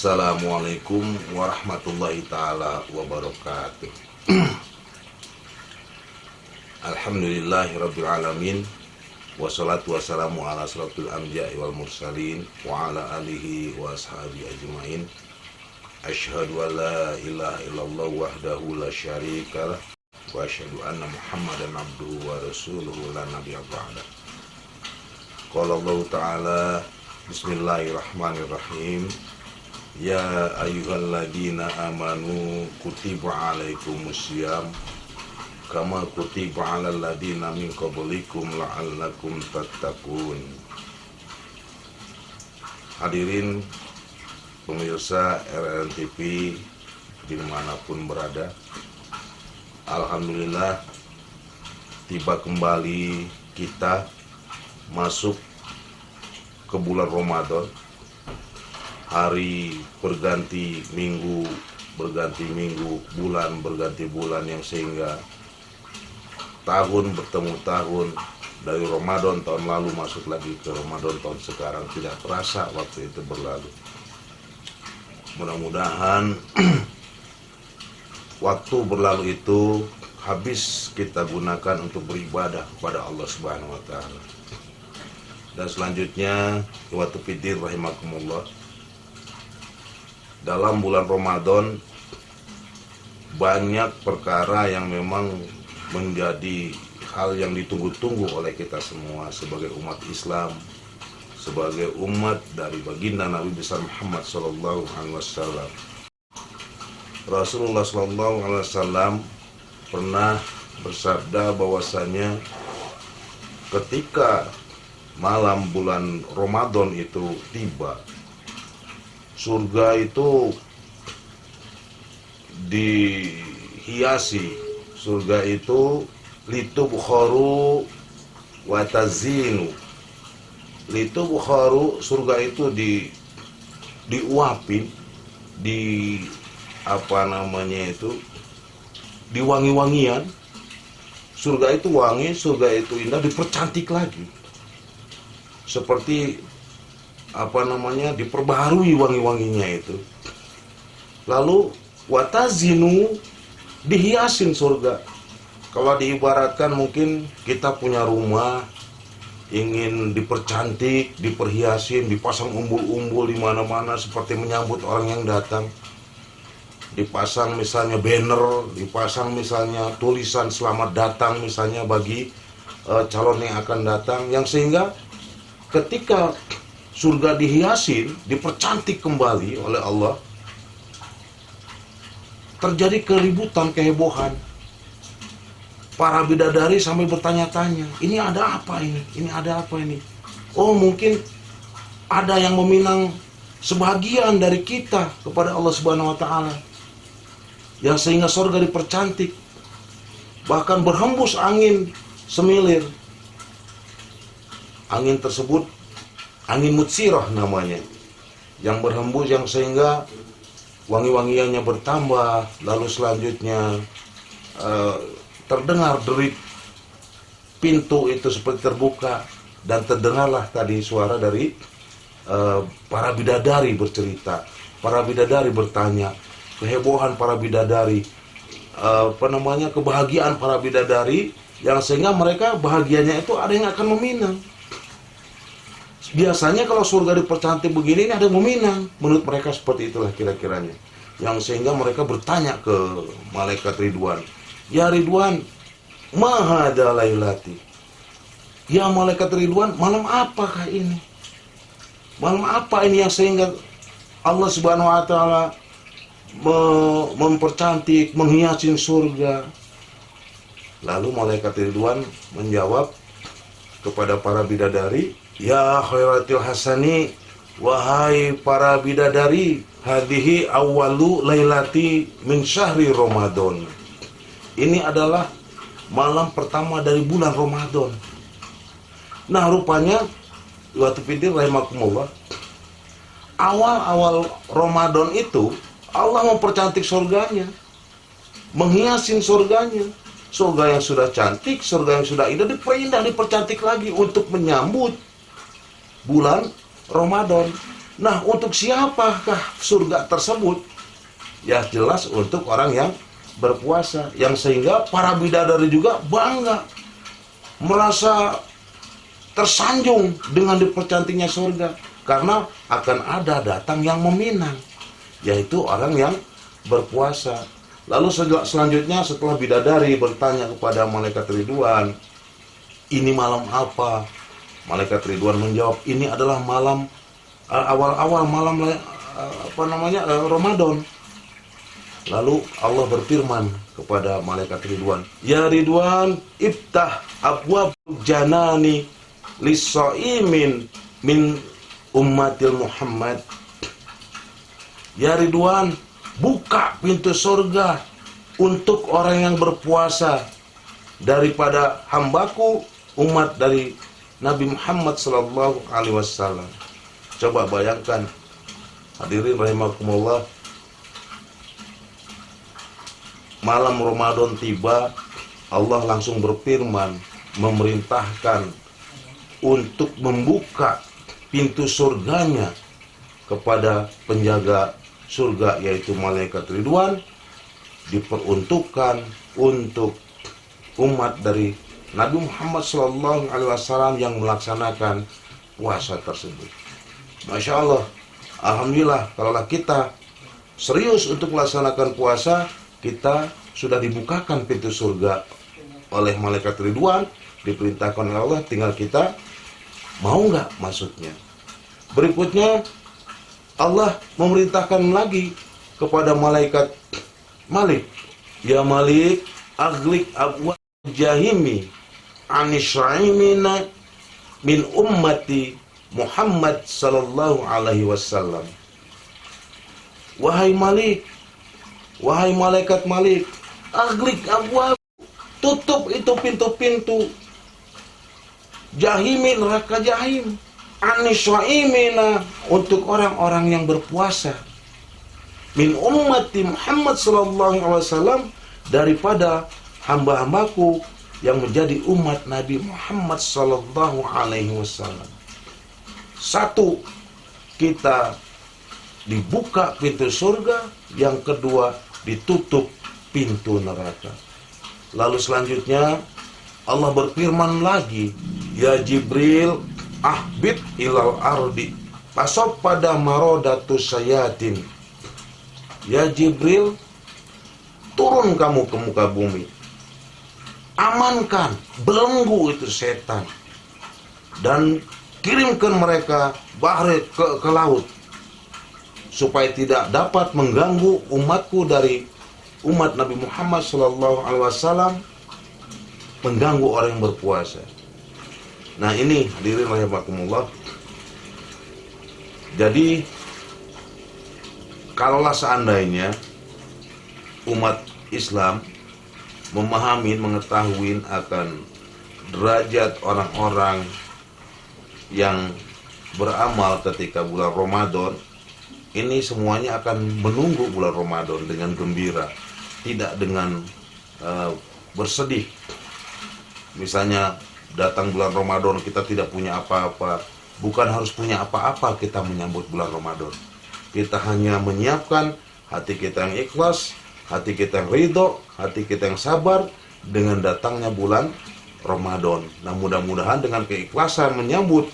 Assalamualaikum warahmatullahi ta'ala wabarakatuh. Alhamdulillahi rabbil alamin. Wassalatu wassalamu ala asrafil anbiya'i wal mursalin wa ala alihi wa ashabi ajmain. Asyhadu an la ilaha illallah wahdahu la syarikalah wa asyhadu anna Muhammadan abduhu wa rasuluhu la nabiyya ba'da. Qala Allah ta'ala, bismillahirrahmanirrahim. Ya ayyuhalladzina amanu kutiba alaikumusiyam kama kutiba alal ladzina min qablikum la'allakum tattaqun. Hadirin pemirsa RRN TV dimanapun berada, alhamdulillah tiba kembali kita masuk ke bulan Ramadan. Hari berganti minggu, bulan berganti bulan, yang sehingga tahun bertemu tahun. Dari Ramadan tahun lalu masuk lagi ke Ramadan tahun sekarang, tidak terasa waktu itu berlalu. Mudah-mudahan waktu berlalu itu habis kita gunakan untuk beribadah kepada Allah Subhanahu wa Ta'ala. Dan selanjutnya, ikhwatu fiddin rahimakumullah, dalam bulan Ramadan banyak perkara yang memang menjadi hal yang ditunggu-tunggu oleh kita semua sebagai umat Islam, sebagai umat dari baginda Nabi besar Muhammad sallallahu alaihi wasallam. Rasulullah sallallahu alaihi wasallam pernah bersabda bahwasanya ketika malam bulan Ramadan itu tiba, surga itu dihiasi, surga itu litubkharu wa tazinu. Litubkharu, surga itu diuapin, diwangi-wangian. Surga itu wangi, surga itu indah, dipercantik lagi. Seperti diperbaharui wangi-wanginya itu. Lalu watazinu, dihiasin surga. Kalau diibaratkan, mungkin kita punya rumah ingin dipercantik, diperhiasin, dipasang umbul-umbul di mana-mana seperti menyambut orang yang datang. Dipasang misalnya banner, dipasang misalnya tulisan selamat datang misalnya bagi calon yang akan datang, yang sehingga ketika surga dihiasin, dipercantik kembali oleh Allah, terjadi keributan, kehebohan. Para bidadari sampai bertanya-tanya, ini ada apa ini? Ini ada apa ini? Oh, mungkin ada yang meminang sebagian dari kita kepada Allah Subhanahu wa Ta'ala, yang sehingga surga dipercantik. Bahkan berhembus angin semilir. Angin tersebut angin mutsirah namanya, yang berhembus, yang sehingga wangi-wangiannya bertambah. Lalu selanjutnya terdengar derit pintu itu seperti terbuka, dan terdengarlah tadi suara dari para bidadari bercerita. Para bidadari bertanya, kehebohan para bidadari, kebahagiaan para bidadari, yang sehingga mereka bahagianya itu ada yang akan meminang. Biasanya kalau surga dipercantik begini, ini ada yang meminang. Menurut mereka seperti itulah kira-kiranya. Yang sehingga mereka bertanya ke malaikat Ridwan, ya Ridwan, mahada lailati. Ya malaikat Ridwan, malam apakah ini? Malam apa ini yang sehingga Allah Subhanahu wa Ta'ala mempercantik, menghiasi surga? Lalu malaikat Ridwan menjawab kepada para bidadari, ya khairatil hasani, wahai para bidadari, hadhihi awwalu lailati min syahri Ramadan. Ini adalah malam pertama dari bulan Ramadan. Nah, rupanya waktu fiddin rahimakumullah, awal-awal Ramadan itu Allah mempercantik surganya, menghiasin surganya. Surga yang sudah cantik, surga yang sudah indah diperindah, dipercantik lagi untuk menyambut bulan Ramadan. Nah, untuk siapakah surga tersebut? Ya jelas untuk orang yang berpuasa, yang sehingga para bidadari juga bangga, merasa tersanjung dengan dipercantiknya surga, karena akan ada datang yang meminang, yaitu orang yang berpuasa. Lalu selanjutnya setelah bidadari bertanya kepada malaikat Ridwan, ini malam apa? Malaikat Ridwan menjawab, ini adalah malam awal-awal malam Ramadan. Lalu Allah berfirman kepada malaikat Ridwan, ya Ridwan, iftah abwab janani lis-shaimin min ummatil Muhammad. Ya Ridwan, buka pintu surga untuk orang yang berpuasa daripada hambaku, umat dari Nabi Muhammad sallallahu alaihi wasallam. Coba bayangkan, hadirin rahimakumullah, malam Ramadan tiba, Allah langsung berfirman, memerintahkan untuk membuka pintu surganya kepada penjaga surga, yaitu malaikat Ridwan, diperuntukkan untuk umat dari Nabi Muhammad SAW yang melaksanakan puasa tersebut. Masya Allah, alhamdulillah, kalaulah kita serius untuk melaksanakan puasa, kita sudah dibukakan pintu surga oleh malaikat Ridwan, diperintahkan oleh Allah, tinggal kita mau nggak masuknya. Berikutnya Allah memerintahkan lagi kepada malaikat Malik, ya Malik, aglik abwa jahimi anisyaimina min ummati Muhammad sallallahu alaihi wasallam. Wahai Malik, wahai malaikat Malik, aglik abwa, tutup itu pintu-pintu jahimi, neraka jahim, anisyaimina, untuk orang-orang yang berpuasa, min ummati Muhammad sallallahu alaihi wasallam, daripada hamba-hambaku yang menjadi umat Nabi Muhammad sallallahu alaihi wasallam. Satu, kita dibuka pintu surga. Yang kedua, ditutup pintu neraka. Lalu selanjutnya Allah berfirman lagi, ya Jibril, ahbit ilal ardi pasok pada marodatus sayatin. Ya Jibril, turun kamu ke muka bumi, amankan, belenggu itu setan, dan kirimkan mereka ke laut, supaya tidak dapat mengganggu umatku dari umat Nabi Muhammad SAW, mengganggu orang yang berpuasa. Nah ini hadirin rahimakumullah. Jadi kalaulah seandainya umat Islam memahami, mengetahui akan derajat orang-orang yang beramal ketika bulan Ramadan, ini semuanya akan menunggu bulan Ramadan dengan gembira, tidak dengan bersedih. Misalnya datang bulan Ramadan kita tidak punya apa-apa, bukan harus punya apa-apa kita menyambut bulan Ramadan. Kita hanya menyiapkan hati kita yang ikhlas, hati kita yang ridho, hati kita yang sabar dengan datangnya bulan Ramadan. Nah mudah-mudahan dengan keikhlasan menyambut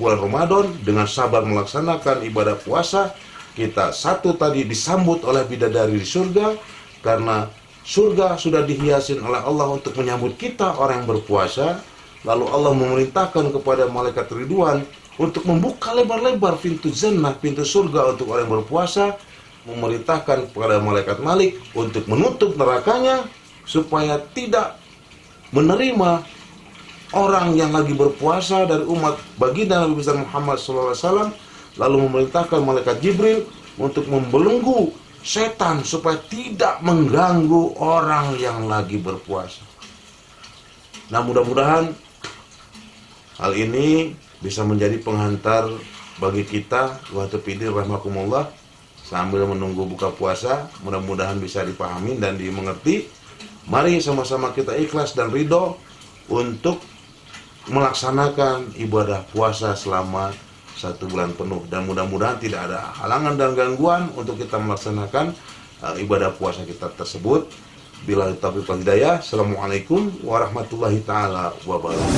bulan Ramadan, dengan sabar melaksanakan ibadah puasa, kita satu tadi disambut oleh bidadari di surga, karena surga sudah dihiasin oleh Allah untuk menyambut kita orang yang berpuasa. Lalu Allah memerintahkan kepada malaikat Ridwan untuk membuka lebar-lebar pintu jannah, pintu surga untuk orang yang berpuasa, memerintahkan kepada malaikat Malik untuk menutup nerakanya supaya tidak menerima orang yang lagi berpuasa dari umat baginda Nabi besar Muhammad SAW. Lalu memerintahkan malaikat Jibril untuk membelenggu setan supaya tidak mengganggu orang yang lagi berpuasa. Nah mudah-mudahan hal ini bisa menjadi penghantar bagi kita waktu pilih rahmakumullah sambil menunggu buka puasa. Mudah-mudahan bisa dipahami dan dimengerti. Mari sama-sama kita ikhlas dan ridho untuk melaksanakan ibadah puasa selama 1 bulan penuh, dan mudah-mudahan tidak ada halangan dan gangguan untuk kita melaksanakan ibadah puasa kita tersebut. Billahi taufiq wal hidayah. Assalamualaikum warahmatullahi taala wabarakatuh.